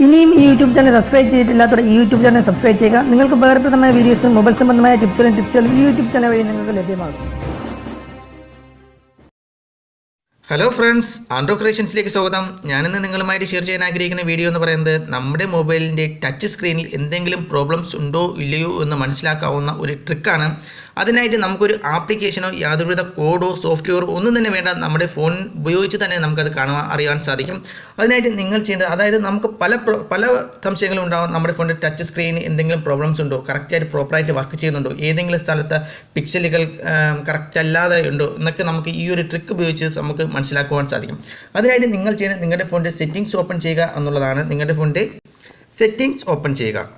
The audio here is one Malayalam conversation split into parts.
ഇനിയും ഈ യൂട്യൂബ് ചാനൽ സബ്സ്ക്രൈബ് ചെയ്തിട്ടില്ലാത്തവർ ഈ യൂട്യൂബ് ചാനൽ സബ്സ്ക്രൈബ് ചെയ്യുക. നിങ്ങൾക്ക് ഉപകാരപ്രദമായ വീഡിയോസും മൊബൈൽ സംബന്ധമായ ടിപ്സുകളും ഈ യൂട്യൂബ് ചാനൽ വഴി നിങ്ങൾക്ക് ലഭ്യമാകും. ഹലോ ഫ്രണ്ട്സ്, ആൻഡ്രോ ക്രിയേഷൻസിലേക്ക് സ്വാഗതം. ഞാനിന്ന് നിങ്ങളുമായിട്ട് ഷെയർ ചെയ്യാൻ ആഗ്രഹിക്കുന്ന വീഡിയോ എന്ന് പറയുന്നത് നമ്മുടെ മൊബൈലിൻ്റെ ടച്ച് സ്ക്രീനിൽ എന്തെങ്കിലും പ്രോബ്ലംസ് ഉണ്ടോ ഇല്ലയോ എന്ന് മനസ്സിലാക്കാവുന്ന ഒരു ട്രിക്കാണ്. അതിനായിട്ട് നമുക്കൊരു ആപ്ലിക്കേഷനോ യാതൊരുവിധ കോഡോ സോഫ്റ്റ്വെയറോ ഒന്നും തന്നെ വേണ്ട, നമ്മുടെ ഫോൺ ഉപയോഗിച്ച് തന്നെ നമുക്കത് അറിയാൻ സാധിക്കും. അതിനായിട്ട് നിങ്ങൾ ചെയ്യേണ്ടത്, അതായത് നമുക്ക് പല സംശയങ്ങളും ഉണ്ടാകും. നമ്മുടെ ഫോണിൻ്റെ ടച്ച് സ്ക്രീനിൽ എന്തെങ്കിലും പ്രോബ്ലംസ് ഉണ്ടോ, കറക്റ്റായിട്ട് പ്രോപ്പറായിട്ട് വർക്ക് ചെയ്യുന്നുണ്ടോ, ഏതെങ്കിലും സ്ഥലത്ത് പിക്സലുകൾ കറക്റ്റ് അല്ലാതെ ഉണ്ടോ എന്നൊക്കെ നമുക്ക് ഈ ഒരു ട്രിക്ക് ഉപയോഗിച്ച് നമുക്ക് മനസ്സിലാക്കുവാൻ സാധിക്കും. അതിനായിട്ട് നിങ്ങൾ ചെയ്യുന്നത്, നിങ്ങളുടെ ഫോണിൻ്റെ സെറ്റിംഗ്സ് ഓപ്പൺ ചെയ്യുക എന്നുള്ളതാണ്. നിങ്ങളുടെ ഫോണിൻ്റെ സെറ്റിംഗ്സ് ഓപ്പൺ ചെയ്യുക.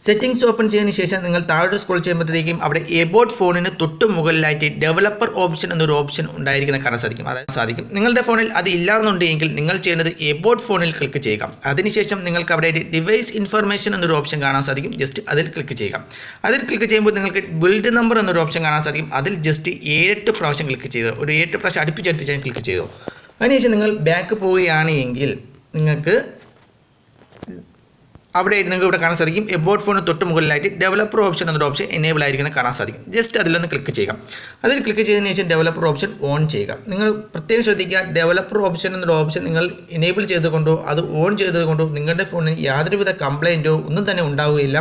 സെറ്റിംഗ്സ് ഓപ്പൺ ചെയ്തതിന് ശേഷം നിങ്ങൾ താഴോട്ട് സ്ക്രോൾ ചെയ്യുമ്പോഴത്തേക്കും അവിടെ എബൌട്ട് ഫോണിന് തൊട്ട് മുകളിലായിട്ട് ഡെവലപ്പർ ഓപ്ഷൻ എന്നൊരു ഓപ്ഷൻ ഉണ്ടായിരിക്കുന്ന കാണാൻ സാധിക്കും. നിങ്ങളുടെ ഫോണിൽ അത് ഇല്ലാന്നുണ്ടെങ്കിൽ നിങ്ങൾ ചെയ്യേണ്ടത് എബൌട്ട് ഫോണിൽ ക്ലിക്ക് ചെയ്യുക. അതിനുശേഷം നിങ്ങൾക്ക് അവിടെ ഡിവൈസ് ഇൻഫർമേഷൻ എന്നൊരു ഓപ്ഷൻ കാണാൻ സാധിക്കും. ജസ്റ്റ് അതിൽ ക്ലിക്ക് ചെയ്യുക. അതിൽ ക്ലിക്ക് ചെയ്യുമ്പോൾ നിങ്ങൾക്ക് ബിൽഡ് നമ്പർ എന്നൊരു ഓപ്ഷൻ കാണാൻ സാധിക്കും. അതിൽ ജസ്റ്റ് 7-8 പ്രാവശ്യം ക്ലിക്ക് ചെയ്തു, ഒരു 7 പ്രാവശ്യം അടുപ്പിച്ച് ക്ലിക്ക് ചെയ്തു. അതിനുശേഷം നിങ്ങൾ ബാക്ക് പോവുകയാണെങ്കിൽ നിങ്ങൾക്ക് അവിടെ നിങ്ങൾക്ക് ഇവിടെ കാണാൻ സാധിക്കും എബൌട്ട് ഫോണിന് തൊട്ട് മുകളിലായിട്ട് ഡെവലപ്പർ ഓപ്ഷൻ എന്നൊരു ഓപ്ഷൻ എനേബിൾ ആയിരിക്കുന്നത് കാണാൻ സാധിക്കും. ജസ്റ്റ് അതിലൊന്ന് ക്ലിക്ക് ചെയ്യുക. അതിൽ ക്ലിക്ക് ചെയ്തതിന് ശേഷം ഡെവലപ്പർ ഓപ്ഷൻ ഓൺ ചെയ്യുക. നിങ്ങൾ പ്രത്യേകം ശ്രദ്ധിക്കുക, ഡെവലപ്പർ ഓപ്ഷൻ എന്നൊരു ഓപ്ഷൻ നിങ്ങൾ എനേബിൾ ചെയ്തുകൊണ്ടോ അത് ഓൺ ചെയ്തുകൊണ്ടോ നിങ്ങളുടെ ഫോണിന് യാതൊരുവിധ കംപ്ലൈൻറ്റോ ഒന്നും തന്നെ ഉണ്ടാവുകയില്ല.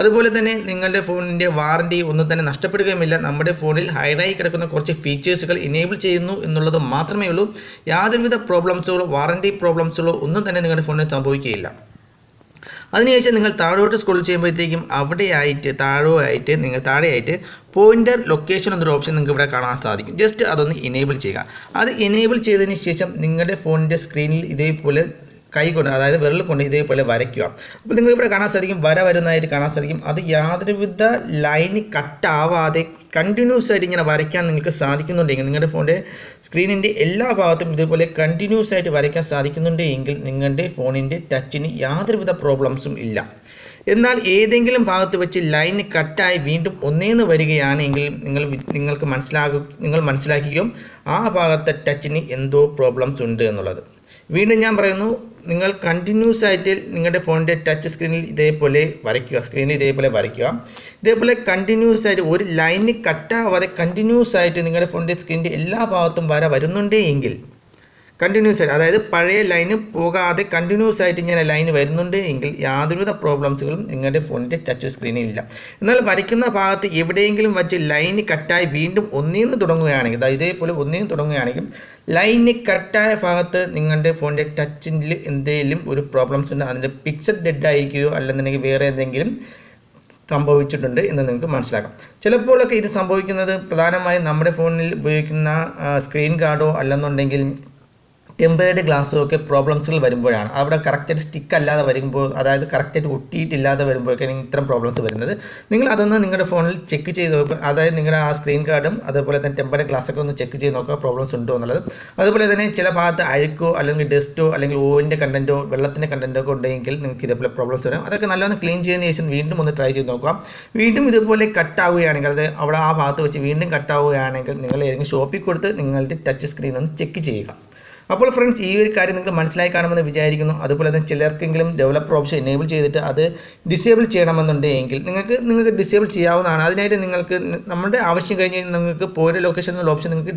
അതുപോലെ തന്നെ നിങ്ങളുടെ ഫോണിൻ്റെ വാറണ്ടി ഒന്നും തന്നെ നഷ്ടപ്പെടുകയുമില്ല. നമ്മുടെ ഫോണിൽ ഹൈഡായി കിടക്കുന്ന കുറച്ച് ഫീച്ചേഴ്സുകൾ എനേബിൾ ചെയ്യുന്നു എന്നുള്ളത് മാത്രമേ ഉള്ളൂ. യാതൊരുവിധ പ്രോബ്ലംസുകളോ വാറണ്ടി പ്രോബ്ലംസുകളോ ഒന്നും തന്നെ നിങ്ങളുടെ ഫോണിൽ സംഭവിക്കുകയില്ല. അതിനുശേഷം നിങ്ങൾ താഴോട്ട് സ്ക്രോൾ ചെയ്യുമ്പോഴത്തേക്കും താഴെയായിട്ട് പോയിൻ്റർ ലൊക്കേഷൻ എന്നൊരു ഓപ്ഷൻ നിങ്ങൾക്ക് ഇവിടെ കാണാൻ സാധിക്കും. ജസ്റ്റ് അതൊന്ന് എനേബിൾ ചെയ്യുക. അത് എനേബിൾ ചെയ്തതിന് ശേഷം നിങ്ങളുടെ ഫോണിൻ്റെ സ്ക്രീനിൽ ഇതേപോലെ കൈകൊണ്ട്, അതായത് വിരൽ കൊണ്ട് ഇതേപോലെ വരയ്ക്കുക. അപ്പോൾ നിങ്ങൾക്ക് ഇവിടെ കാണാൻ സാധിക്കും, വരുന്നതായിട്ട് കാണാൻ സാധിക്കും. അത് യാതൊരുവിധ ലൈന് കട്ടാവാതെ കണ്ടിന്യൂസ് ആയിട്ട് ഇങ്ങനെ വരയ്ക്കാൻ നിങ്ങൾക്ക് സാധിക്കുന്നുണ്ടെങ്കിൽ, നിങ്ങളുടെ ഫോണിൻ്റെ സ്ക്രീനിൻ്റെ എല്ലാ ഭാഗത്തും ഇതേപോലെ കണ്ടിന്യൂസ് ആയിട്ട് വരയ്ക്കാൻ സാധിക്കുന്നുണ്ടെങ്കിൽ നിങ്ങളുടെ ഫോണിൻ്റെ ടച്ചിന് യാതൊരുവിധ പ്രോബ്ലംസും ഇല്ല. എന്നാൽ ഏതെങ്കിലും ഭാഗത്ത് വെച്ച് ലൈൻ കട്ടായി വീണ്ടും ഒന്നേന്ന് വരികയാണെങ്കിൽ നിങ്ങൾ മനസ്സിലാക്കുകയും ആ ഭാഗത്തെ ടച്ചിന് എന്തോ പ്രോബ്ലംസ് ഉണ്ട് എന്നുള്ളത്. വീണ്ടും ഞാൻ പറയുന്നു, നിങ്ങൾ കണ്ടിന്യൂസ് ആയിട്ട് നിങ്ങളുടെ ഫോണിൻ്റെ ടച്ച് സ്ക്രീനിൽ ഇതേപോലെ വരയ്ക്കുക. ഇതേപോലെ കണ്ടിന്യൂസ് ആയിട്ട് ഒരു ലൈന് കട്ടാവാതെ കണ്ടിന്യൂസ് ആയിട്ട് നിങ്ങളുടെ ഫോണിൻ്റെ സ്ക്രീനിൻ്റെ എല്ലാ ഭാഗത്തും വരുന്നുണ്ടെങ്കിൽ, കണ്ടിന്യൂസ് ആയിട്ട്, അതായത് പഴയ ലൈന് പോകാതെ കണ്ടിന്യൂസ് ആയിട്ട് ഇങ്ങനെ ലൈന് വരുന്നുണ്ട് എങ്കിൽ യാതൊരുവിധ പ്രോബ്ലംസുകളും നിങ്ങളുടെ ഫോണിൻ്റെ ടച്ച് സ്ക്രീനിൽ ഇല്ല. എന്നാൽ വരയ്ക്കുന്ന ഭാഗത്ത് എവിടെയെങ്കിലും വെച്ച് ലൈന് കട്ടായി വീണ്ടും ഒന്നേന്ന് തുടങ്ങുകയാണെങ്കിൽ, ഇതേപോലെ ഒന്നേന്ന് തുടങ്ങുകയാണെങ്കിൽ ലൈന് കട്ടായ ഭാഗത്ത് നിങ്ങളുടെ ഫോണിൻ്റെ ടച്ചിൽ എന്തെങ്കിലും ഒരു പ്രോബ്ലംസ് ഉണ്ട്. അതിൻ്റെ പിക്സൽ ഡെഡ് ആയിരിക്കുകയോ അല്ലെന്നുണ്ടെങ്കിൽ വേറെ എന്തെങ്കിലും സംഭവിച്ചിട്ടുണ്ട് എന്ന് നിങ്ങൾക്ക് മനസ്സിലാക്കാം. ചിലപ്പോഴൊക്കെ ഇത് സംഭവിക്കുന്നത് പ്രധാനമായും നമ്മുടെ ഫോണിൽ ഉപയോഗിക്കുന്ന സ്ക്രീൻ ഗാർഡോ അല്ലെന്നുണ്ടെങ്കിൽ ടെമ്പേർഡ് ഗ്ലാസ്സോ ഒക്കെ പ്രോബ്ലംസുകൾ വരുമ്പോഴാണ്. അവിടെ കറക്റ്റായിട്ട് സ്റ്റിക്ക് അല്ലാതെ വരുമ്പോൾ, അതായത് കറക്റ്റായിട്ട് ഒട്ടിയിട്ടില്ലാതെ വരുമ്പോഴൊക്കെയാണ് ഇത്തരം പ്രോബ്ലംസ് വരുന്നത്. നിങ്ങൾ അതൊന്ന് നിങ്ങളുടെ ഫോണിൽ ചെക്ക് ചെയ്ത് നോക്കുക. അതായത് നിങ്ങളുടെ ആ സ്ക്രീൻ കാർഡും അതുപോലെ തന്നെ ടെമ്പേർഡ് ഗ്ലാസ്സൊക്കെ ഒന്ന് ചെക്ക് ചെയ്ത് നോക്കുക, പ്രോബ്ലംസ് ഉണ്ടോ എന്നുള്ളത്. അതുപോലെ തന്നെ ചില ഭാഗത്ത് അഴുക്കോ അല്ലെങ്കിൽ ഡസ്റ്റോ അല്ലെങ്കിൽ ഓയിലിൻ്റെ കണ്ടൻറ്റോ വെള്ളത്തിൻ്റെ കണ്ടൻറ്റോ ഒക്കെ ഉണ്ടെങ്കിൽ നിങ്ങൾക്ക് ഇതേപോലെ പ്രോബ്ലംസ് വരും. അതൊക്കെ നല്ലോണം ക്ലീൻ ചെയ്തതിന് ശേഷം വീണ്ടും ഒന്ന് ട്രൈ ചെയ്ത് നോക്കുക. വീണ്ടും ഇതുപോലെ കട്ടാവുകയാണെങ്കിൽ, അത് അവിടെ ആ ഭാഗത്ത് വെച്ച് വീണ്ടും കട്ടാവുകയാണെങ്കിൽ നിങ്ങൾ ഏതെങ്കിലും ഷോപ്പിൽ കൊടുത്ത് നിങ്ങളുടെ ടച്ച് സ്ക്രീൻ ഒന്ന് ചെക്ക് ചെയ്യുക. അപ്പോൾ ഫ്രണ്ട്സ്, ഈ ഒരു കാര്യം നിങ്ങൾക്ക് മനസ്സിലായി കാണുമെന്ന് വിചാരിക്കുന്നു. അതുപോലെ തന്നെ ചിലർക്കെങ്കിലും ഡെവലപ്പർ ഓപ്ഷൻ എനേബിൾ ചെയ്തിട്ട് അത് ഡിസേബിൾ ചെയ്യണമെന്നുണ്ടെങ്കിൽ നിങ്ങൾക്ക് ഡിസേബിൾ ചെയ്യാവുന്നതാണ്. അതിനായിട്ട് നിങ്ങൾക്ക് നമ്മുടെ ആവശ്യം കഴിഞ്ഞ് നിങ്ങൾക്ക് പോയിൻ്റർ ലൊക്കേഷൻ എന്നുള്ള ഓപ്ഷൻ നിങ്ങൾക്ക്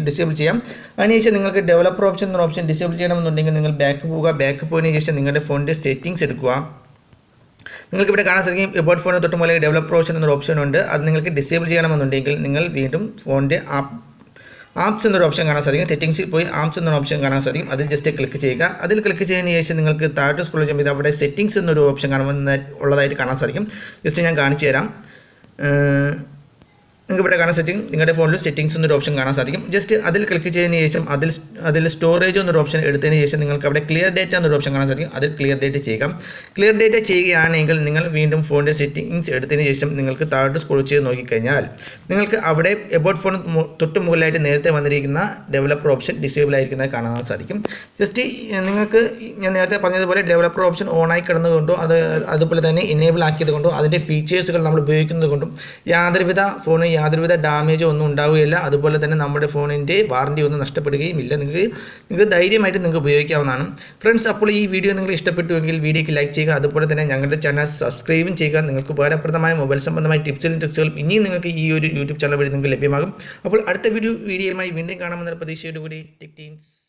ഡിസേബിൾ ചെയ്യാം. അതിനുശേഷം നിങ്ങൾക്ക് ഡെവലപ്പർ ഓപ്ഷൻ എന്നുള്ള ഓപ്ഷൻ ഡിസേബിൾ ചെയ്യണമെന്നുണ്ടെങ്കിൽ നിങ്ങൾ ബാക്ക് പോവുക. ബാക്ക് പോയതിനു ശേഷം നിങ്ങളുടെ ഫോണിൻ്റെ സെറ്റിംഗ്സ് എടുക്കുക. നിങ്ങൾക്ക് ഇവിടെ കാണാൻ സാധിക്കും എബൌട്ട് ഫോണിന് തൊട്ട് മുകളിൽ ഡെവലപ്പർ ഓപ്ഷൻ എന്നൊരു ഓപ്ഷൻ ഉണ്ട്. അത് നിങ്ങൾക്ക് ഡിസേബിൾ ചെയ്യണമെന്നുണ്ടെങ്കിൽ നിങ്ങൾ വീണ്ടും ഫോണിൻ്റെ ആപ്സ് എന്നൊരു ഓപ്ഷൻ കാണാൻ സാധിക്കും. സെറ്റിംഗ്സിൽ പോയി ആപ്സ് എന്നൊരു ഓപ്ഷൻ കാണാൻ സാധിക്കും. അതിൽ ജസ്റ്റ് ക്ലിക്ക് ചെയ്യുക. അതിൽ ക്ലിക്ക് ചെയ്തതിന് ശേഷം നിങ്ങൾക്ക് താഴോട്ട് സ്ക്രോൾ ചെയ്യുമ്പോൾ അവിടെ സെറ്റിംഗ്സ് എന്നൊരു ഓപ്ഷൻ ഉള്ളതായിട്ട് കാണാൻ സാധിക്കും. ജസ്റ്റ് ഞാൻ കാണിച്ചു തരാം. നിങ്ങൾക്ക് ഇവിടെ കാണാൻ സാധിക്കും, നിങ്ങളുടെ ഫോണിൽ സെറ്റിംഗ്സ് എന്നൊരു ഓപ്ഷൻ കാണാൻ സാധിക്കും. ജസ്റ്റ് അതിൽ ക്ലിക്ക് ചെയ്തതിന് ശേഷം അതിൽ സ്റ്റോറേജ് എന്നൊരു ഓപ്ഷൻ എടുത്തതിന് ശേഷം നിങ്ങൾക്ക് അവിടെ ക്ലിയർ ഡേറ്റ എന്നൊരു ഓപ്ഷൻ കാണാൻ സാധിക്കും. അതിൽ ക്ലിയർ ഡേറ്റ ചെയ്യുക. ക്ലിയർ ഡേറ്റ ചെയ്യുകയാണെങ്കിൽ നിങ്ങൾ വീണ്ടും ഫോണിൻ്റെ സെറ്റിംഗ്സ് എടുത്തതിന് ശേഷം നിങ്ങൾക്ക് താഴോട്ട് സ്ക്രോൾ ചെയ്ത് നോക്കിക്കഴിഞ്ഞാൽ നിങ്ങൾക്ക് അവിടെ എബൌട്ട് ഫോൺ തൊട്ട് മുകളിലായിട്ട് നേരത്തെ വന്നിരിക്കുന്ന ഡെവലപ്പർ ഓപ്ഷൻ ഡിസേബിൾ ആയിരിക്കുന്നത് കാണാൻ സാധിക്കും. ജസ്റ്റ് നിങ്ങൾക്ക് ഞാൻ നേരത്തെ പറഞ്ഞതുപോലെ ഡെവലപ്പർ ഓപ്ഷൻ ഓണായി കിടന്നുകൊണ്ടോ അതുപോലെ തന്നെ എനേബിൾ ആക്കിയത് കൊണ്ടോ അതിൻ്റെ ഫീച്ചേഴ്സുകൾ നമ്മൾ ഉപയോഗിക്കുന്നത് കൊണ്ടും യാതൊരുവിധ ഫോണിന് യാതൊരുവിധ ഡാമേജോ ഒന്നും ഉണ്ടാവുകയില്ല. അതുപോലെ തന്നെ നമ്മുടെ ഫോണിൻ്റെ വാറണ്ടി ഒന്നും നഷ്ടപ്പെടുകയും ഇല്ല. നിങ്ങൾക്ക് ധൈര്യമായിട്ട് നിങ്ങൾക്ക് ഉപയോഗിക്കാവുന്നതാണ്. ഫ്രണ്ട്സ്, അപ്പോൾ ഈ വീഡിയോ നിങ്ങൾ ഇഷ്ടപ്പെട്ടുവെങ്കിൽ വീഡിയോയ്ക്ക് ലൈക്ക് ചെയ്യുക. അതുപോലെ തന്നെ ഞങ്ങളുടെ ചാനൽ സബ്സ്ക്രൈബും ചെയ്യുക. നിങ്ങൾക്ക് ഉപകാരപ്രദമായ മൊബൈൽ സംബന്ധമായ ടിപ്സുകളും ട്രിക്സുകളും ഇനിയും നിങ്ങൾക്ക് ഈ ഒരു യൂട്യൂബ് ചാനൽ വഴി നിങ്ങൾക്ക് ലഭ്യമാകും. അപ്പോൾ അടുത്ത വീഡിയോയുമായി വീണ്ടും കാണാമെന്ന പ്രതീക്ഷയോടുകൂടി ടെക് ടീംസ്.